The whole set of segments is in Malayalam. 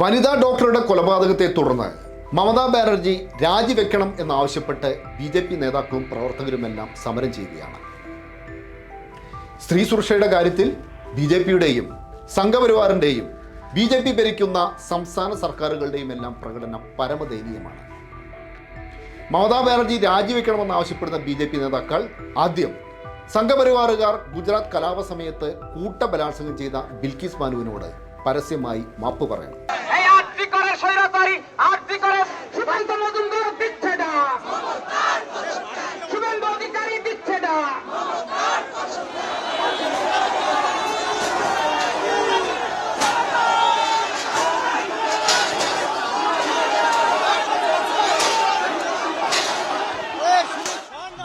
വനിതാ ഡോക്ടറുടെ കൊലപാതകത്തെ തുടർന്ന് മമതാ ബാനർജി രാജിവെക്കണം എന്നാവശ്യപ്പെട്ട് BJP നേതാക്കളും പ്രവർത്തകരുമെല്ലാം സമരം ചെയ്യുകയാണ്. സ്ത്രീ സുരക്ഷയുടെ കാര്യത്തിൽ BJPയുടെയും സംഘപരിവാറിൻ്റെയും BJP ഭരിക്കുന്ന സംസ്ഥാന സർക്കാരുകളുടെയും എല്ലാം പ്രകടനം പരമദയനീയമാണ്. മമതാ ബാനർജി രാജിവെക്കണമെന്നാവശ്യപ്പെടുന്ന BJP നേതാക്കൾ ആദ്യം സംഘപരിവാറുകാർ ഗുജറാത്ത് കലാപ സമയത്ത് കൂട്ടബലാത്സംഗം ചെയ്ത ബിൽക്കിസ് ബാനുവിനോട് പരസ്യമായി മാപ്പ് പറയണം.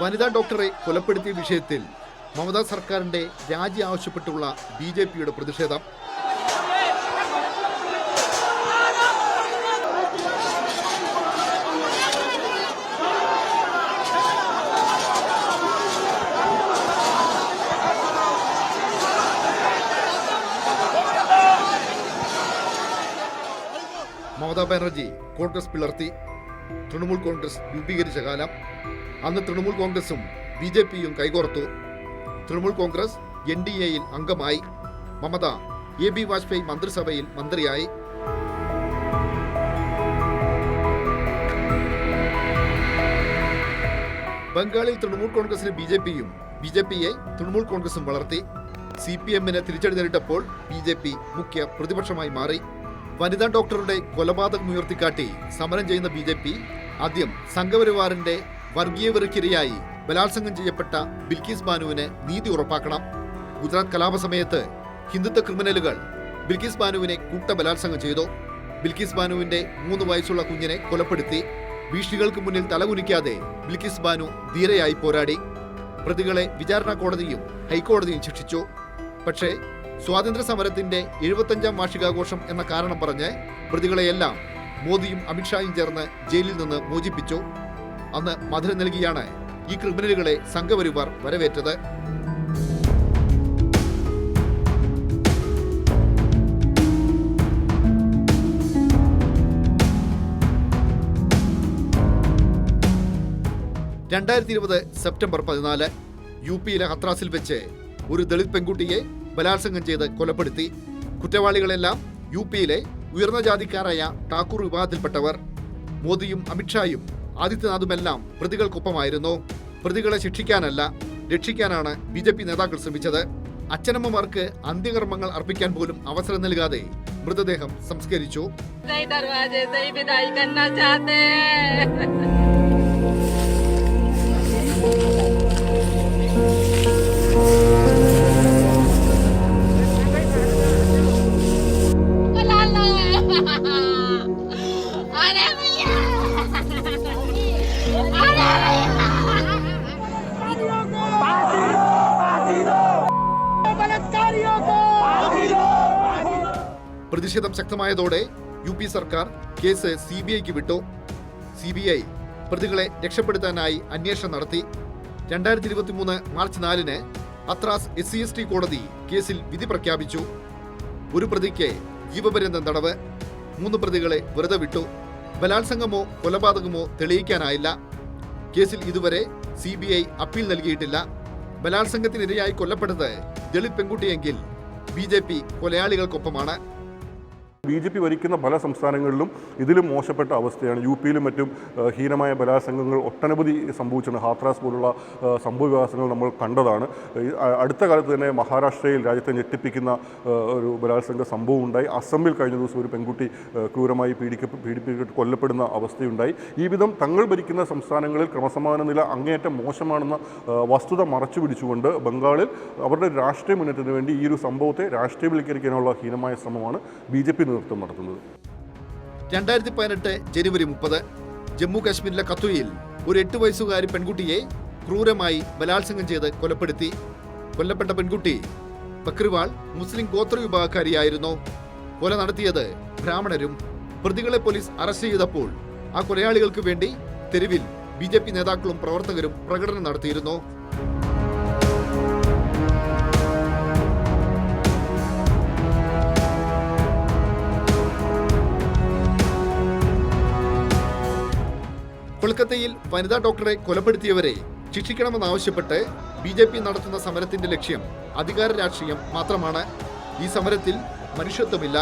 വനിതാ ഡോക്ടറെ കൊലപ്പെടുത്തിയ വിഷയത്തിൽ മമതാ സർക്കാരിന്റെ രാജി ആവശ്യപ്പെട്ടുള്ള BJPയുടെ പ്രതിഷേധം. മമതാ ബാനർജി കോൺഗ്രസ് പിളർത്തി. തൃണമൂൽ കോൺഗ്രസ് രൂപീകരിച്ച കാലം. അന്ന് തൃണമൂൽ കോൺഗ്രസും BJPയും കൈകോർത്തു. തൃണമൂൽ കോൺഗ്രസ് NDAയിൽ അംഗമായി. മമത AB വാജ്പേയി മന്ത്രിസഭയിൽ മന്ത്രിയായി. ബംഗാളിൽ തൃണമൂൽ കോൺഗ്രസിന് BJPയും BJPയെ തൃണമൂൽ കോൺഗ്രസും വളർത്തി. CPMന് തിരിച്ചടി നേരിട്ടപ്പോൾ BJP മുഖ്യ പ്രതിപക്ഷമായി മാറി. വനിതാ ഡോക്ടറുടെ കൊലപാതകം ഉയർത്തിക്കാട്ടി സമരം ചെയ്യുന്ന BJP ആദ്യം സംഘപരിവാറിന്റെ വർഗീയ വെറുക്കിരയായി ബലാത്സംഗം ചെയ്യപ്പെട്ട ബിൽക്കിസ് ബാനുവിന് നീതി ഉറപ്പാക്കണം. ഗുജറാത്ത് കലാപ സമയത്ത് ഹിന്ദുത്വ ക്രിമിനലുകൾ ബിൽക്കിസ് ബാനുവിനെ കൂട്ടബലാത്സംഗം ചെയ്തു. ബിൽക്കിസ് ബാനുവിന്റെ 3 വയസ്സുള്ള കുഞ്ഞിനെ കൊലപ്പെടുത്തി. ഭീഷണികൾക്ക് മുന്നിൽ തലകുനിക്കാതെ ബിൽക്കിസ് ബാനു ധീരയായി പോരാടി. പ്രതികളെ വിചാരണ കോടതിയും ഹൈക്കോടതിയും ശിക്ഷിച്ചു. പക്ഷേ സ്വാതന്ത്ര്യ സമരത്തിന്റെ 75ാം വാർഷികാഘോഷം എന്ന കാരണം പറഞ്ഞ് പ്രതികളെയെല്ലാം മോദിയും അമിത്ഷായും ചേർന്ന് ജയിലിൽ നിന്ന് മോചിപ്പിച്ചു. അന്ന് മധുരം നൽകിയാണ് ഈ ക്രിമിനലുകളെ സംഘപരിവാർ വരവേറ്റത്. സെപ്റ്റംബർ 14 UPയിലെ ഹത്രാസിൽ വെച്ച് ഒരു ദളിത് പെൺകുട്ടിയെ ബലാത്സംഗം ചെയ്ത് കൊലപ്പെടുത്തി. കുറ്റവാളികളെല്ലാം UPയിലെ ഉയർന്ന ജാതിക്കാരായ ഠാക്കൂർ വിഭാഗത്തിൽപ്പെട്ടവർ. മോദിയും അമിത്ഷായും ആദിത്യനാഥുമെല്ലാം പ്രതികൾക്കൊപ്പമായിരുന്നു. പ്രതികളെ ശിക്ഷിക്കാനല്ല, രക്ഷിക്കാനാണ് BJP നേതാക്കൾ ശ്രമിച്ചത്. അച്ഛനമ്മമാർക്ക് അന്ത്യകർമ്മങ്ങൾ അർപ്പിക്കാൻ പോലും അവസരം നൽകാതെ മൃതദേഹം സംസ്കരിച്ചു. പ്രതിഷേധം ശക്തമായതോടെ UP സർക്കാർ കേസ് CBIക്ക് വിട്ടു. CBI പ്രതികളെ രക്ഷപ്പെടുത്താനായി അന്വേഷണം നടത്തി. 2023 മാർച്ച് 4 ഹത്രാസ് SC/ST കോടതി കേസിൽ വിധി പ്രഖ്യാപിച്ചു. ഒരു പ്രതിക്ക് ജീവപര്യന്തം തടവ്. 3 പ്രതികളെ വെറുതെ വിട്ടു. ബലാത്സംഗമോ കൊലപാതകമോ തെളിയിക്കാനായില്ല. കേസിൽ ഇതുവരെ CBI അപ്പീൽ നൽകിയിട്ടില്ല. ബലാത്സംഗത്തിനിരയായി കൊല്ലപ്പെട്ടത് ദളിത് പെൺകുട്ടിയെങ്കിൽ BJP കൊലയാളികൾക്കൊപ്പമാണ്. BJP ഭരിക്കുന്ന പല സംസ്ഥാനങ്ങളിലും ഇതിലും മോശപ്പെട്ട അവസ്ഥയാണ്. UPയിലും മറ്റും ഹീനമായ ബലാത്സംഗങ്ങൾ ഒട്ടനവധി സംഭവിച്ചിട്ടുണ്ട്. ഹാത്രാസ് പോലുള്ള സംഭവവികാസങ്ങൾ നമ്മൾ കണ്ടതാണ്. അടുത്ത കാലത്ത് തന്നെ മഹാരാഷ്ട്രയിൽ രാജ്യത്തെ ഞെട്ടിപ്പിക്കുന്ന ഒരു ബലാത്സംഗ സംഭവം ഉണ്ടായി. അസമിൽ കഴിഞ്ഞ ദിവസം ഒരു പെൺകുട്ടി ക്രൂരമായി പീഡിപ്പിക്കപ്പെട്ട് കൊല്ലപ്പെടുന്ന അവസ്ഥയുണ്ടായി. ഈ വിധം തങ്ങൾ ഭരിക്കുന്ന സംസ്ഥാനങ്ങളിൽ ക്രമസമാധാന നില അങ്ങേയറ്റം മോശമാണെന്ന വസ്തുത മറച്ചു പിടിച്ചുകൊണ്ട് ബംഗാളിൽ അവരുടെ രാഷ്ട്രീയ മുന്നേറ്റത്തിന് വേണ്ടി ഈ ഒരു സംഭവത്തെ രാഷ്ട്രീയവൽക്കരിക്കാനുള്ള ഹീനമായ ശ്രമമാണ് BJP നേതൃത്വം നടത്തുന്നത്. 2018 ജനുവരി 30 ജമ്മു കാശ്മീരിലെ കത്വയിൽ ഒരു 8 വയസ്സുകാരി പെൺകുട്ടിയെ ക്രൂരമായി ബലാത്സംഗം ചെയ്ത് കൊലപ്പെടുത്തി. കൊല്ലപ്പെട്ട പെൺകുട്ടി ബക്രിവാൾ മുസ്ലിം ഗോത്ര വിഭാഗക്കാരിയായിരുന്നു. കൊല നടത്തിയത് ബ്രാഹ്മണരും. പ്രതികളെ പോലീസ് അറസ്റ്റ് ചെയ്തപ്പോൾ ആ കൊലയാളികൾക്ക് വേണ്ടി തെരുവിൽ BJP നേതാക്കളും പ്രവർത്തകരും പ്രകടനം നടത്തിയിരുന്നു. കൊൽക്കത്തയിൽ വനിതാ ഡോക്ടറെ കൊലപ്പെടുത്തിയവരെ ശിക്ഷിക്കണമെന്നാവശ്യപ്പെട്ട് BJP നടത്തുന്ന സമരത്തിന്റെ ലക്ഷ്യം അധികാര രാഷ്ട്രീയം മാത്രമാണ്. ഈ സമരത്തിൽ മനുഷ്യത്വമില്ല.